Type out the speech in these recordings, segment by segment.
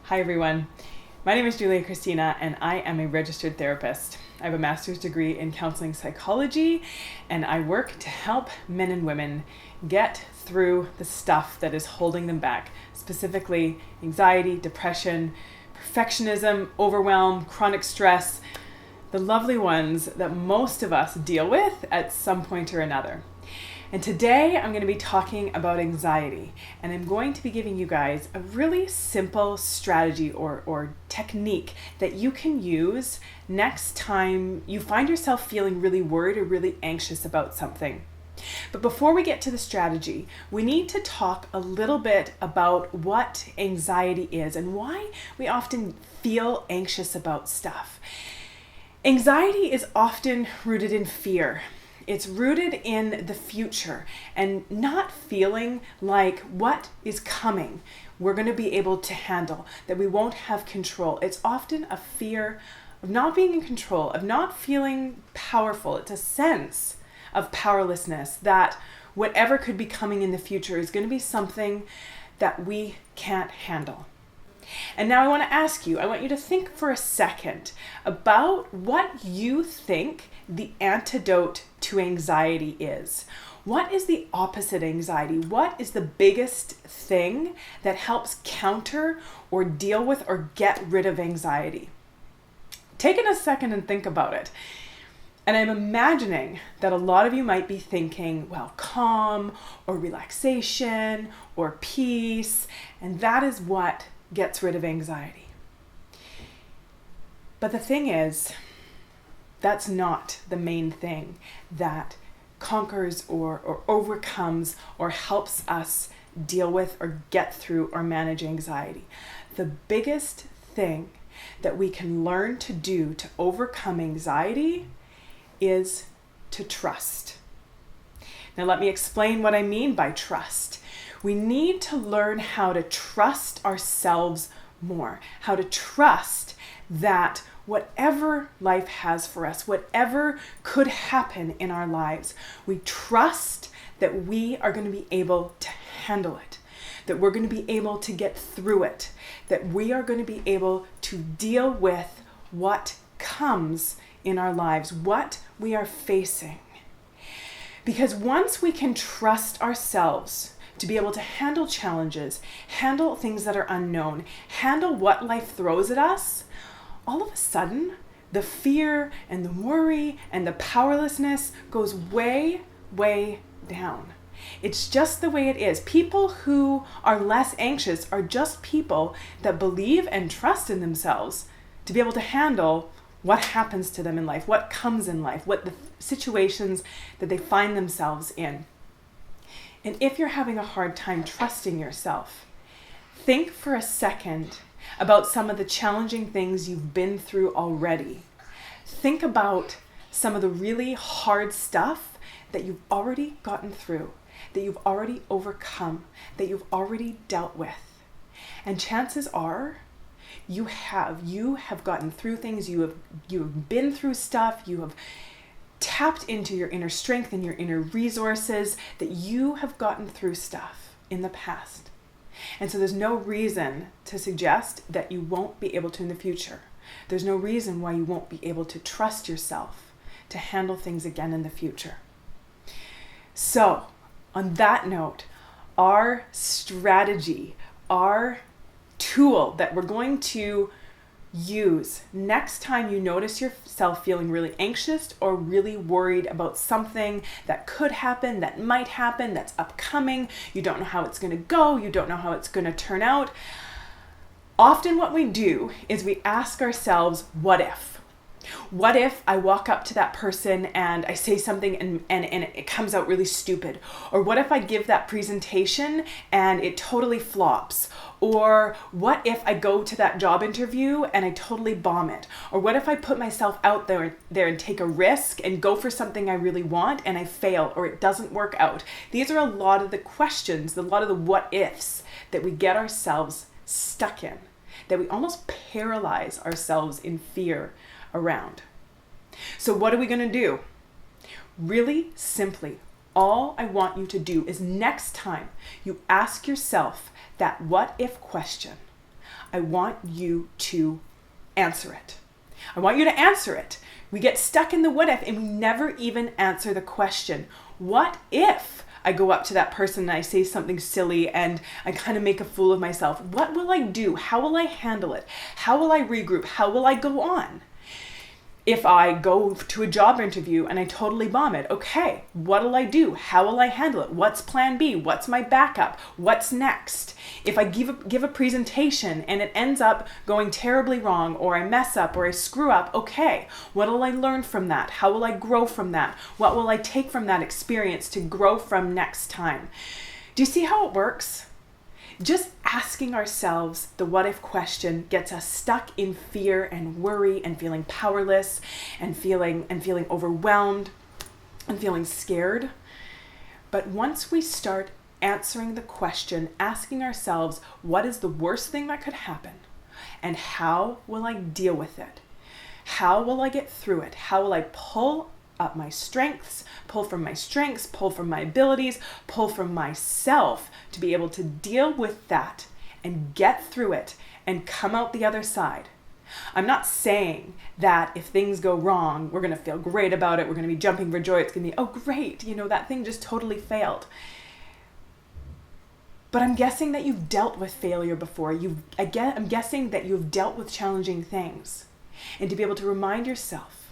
Hi everyone, my name is Julia Christina and I am a registered therapist. I have a master's degree in counseling psychology and I work to help men and women get through the stuff that is holding them back, specifically anxiety, depression, perfectionism, overwhelm, chronic stress, the lovely ones that most of us deal with at some point or another. And today I'm going to be talking about anxiety, and I'm going to be giving you guys a really simple strategy or technique that you can use next time you find yourself feeling really worried or really anxious about something. But before we get to the strategy, we need to talk a little bit about what anxiety is and why we often feel anxious about stuff. Anxiety is often rooted in fear. It's rooted in the future and not feeling like what is coming we're going to be able to handle, that we won't have control. It's often a fear of not being in control, of not feeling powerful. It's a sense of powerlessness that whatever could be coming in the future is going to be something that we can't handle. And now I want you to think for a second about what you think the antidote to anxiety is. What is the opposite anxiety? What is the biggest thing that helps counter or deal with or get rid of anxiety? Take a second and think about it. And I'm imagining that a lot of you might be thinking, well, calm or relaxation or peace, and that is what gets rid of anxiety. But the thing is, that's not the main thing that conquers or overcomes or helps us deal with or get through or manage anxiety. The biggest thing that we can learn to do to overcome anxiety is to trust. Now let me explain what I mean by trust. We need to learn how to trust ourselves more, how to trust that whatever life has for us, whatever could happen in our lives, we trust that we are going to be able to handle it, that we're going to be able to get through it, that we are going to be able to deal with what comes in our lives, what we are facing. Because once we can trust ourselves to be able to handle challenges, handle things that are unknown, handle what life throws at us, all of a sudden, the fear and the worry and the powerlessness goes way, way down. It's just the way it is. People who are less anxious are just people that believe and trust in themselves to be able to handle what happens to them in life, what comes in life, what the situations that they find themselves in. And if you're having a hard time trusting yourself, think for a second about some of the challenging things you've been through already. Think about some of the really hard stuff that you've already gotten through, that you've already overcome, that you've already dealt with. And chances are you have gotten through things, you have been through stuff, you have tapped into your inner strength and your inner resources, that you have gotten through stuff in the past. And so there's no reason to suggest that you won't be able to in the future. There's no reason why you won't be able to trust yourself to handle things again in the future. So, on that note, our strategy, our tool that we're going to use next time you notice yourself feeling really anxious or really worried about something that could happen, that might happen, that's upcoming, you don't know how it's going to go, you don't know how it's going to turn out. Often what we do is we ask ourselves, what if? What if I walk up to that person and I say something and it comes out really stupid? Or what if I give that presentation and it totally flops? Or what if I go to that job interview and I totally bomb it? Or what if I put myself out there and take a risk and go for something I really want and I fail or it doesn't work out? These are a lot of the questions, a lot of the what ifs that we get ourselves stuck in, that we almost paralyze ourselves in fear around. So what are we going to do? Really simply, all I want you to do is next time you ask yourself that what if question, I want you to answer it. I want you to answer it. We get stuck in the what if and we never even answer the question, what if I go up to that person and I say something silly and I kind of make a fool of myself? What will I do? How will I handle it? How will I regroup? How will I go on? If I go to a job interview and I totally bomb it, okay, what'll I do? How will I handle it? What's plan B? What's my backup? What's next? If I give a presentation and it ends up going terribly wrong, or I mess up or I screw up, okay, what'll I learn from that? How will I grow from that? What will I take from that experience to grow from next time? Do you see how it works? Just asking ourselves the what if question gets us stuck in fear and worry and feeling powerless and feeling overwhelmed and feeling scared. But once we start answering the question, asking ourselves, what is the worst thing that could happen? And how will I deal with it? How will I get through it? How will I pull up my strengths, pull from my abilities, pull from myself to be able to deal with that and get through it and come out the other side? I'm not saying that if things go wrong, we're going to feel great about it. We're going to be jumping for joy. It's going to be, oh, great, that thing just totally failed. But I'm guessing that you've dealt with failure before. I'm guessing that you've dealt with challenging things. And to be able to remind yourself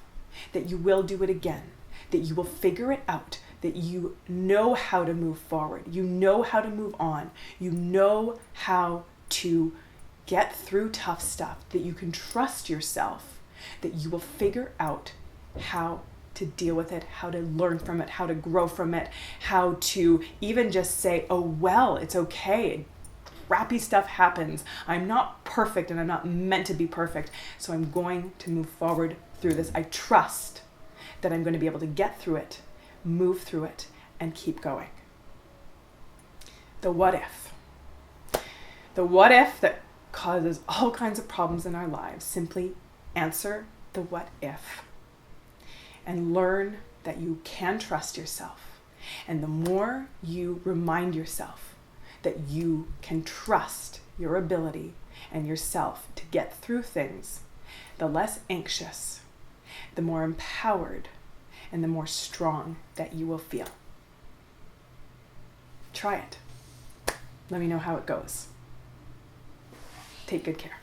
that you will do it again, that you will figure it out, that you know how to move forward, you know how to move on, you know how to get through tough stuff, that you can trust yourself, that you will figure out how to deal with it, how to learn from it, how to grow from it, how to even just say, oh, well, it's okay. Crappy stuff happens. I'm not perfect and I'm not meant to be perfect. So I'm going to move forward through this. I trust that I'm going to be able to get through it, move through it, and keep going. The what if. The what if that causes all kinds of problems in our lives. Simply answer the what if and learn that you can trust yourself. And the more you remind yourself that you can trust your ability and yourself to get through things, the less anxious, the more empowered, and the more strong that you will feel. Try it. Let me know how it goes. Take good care.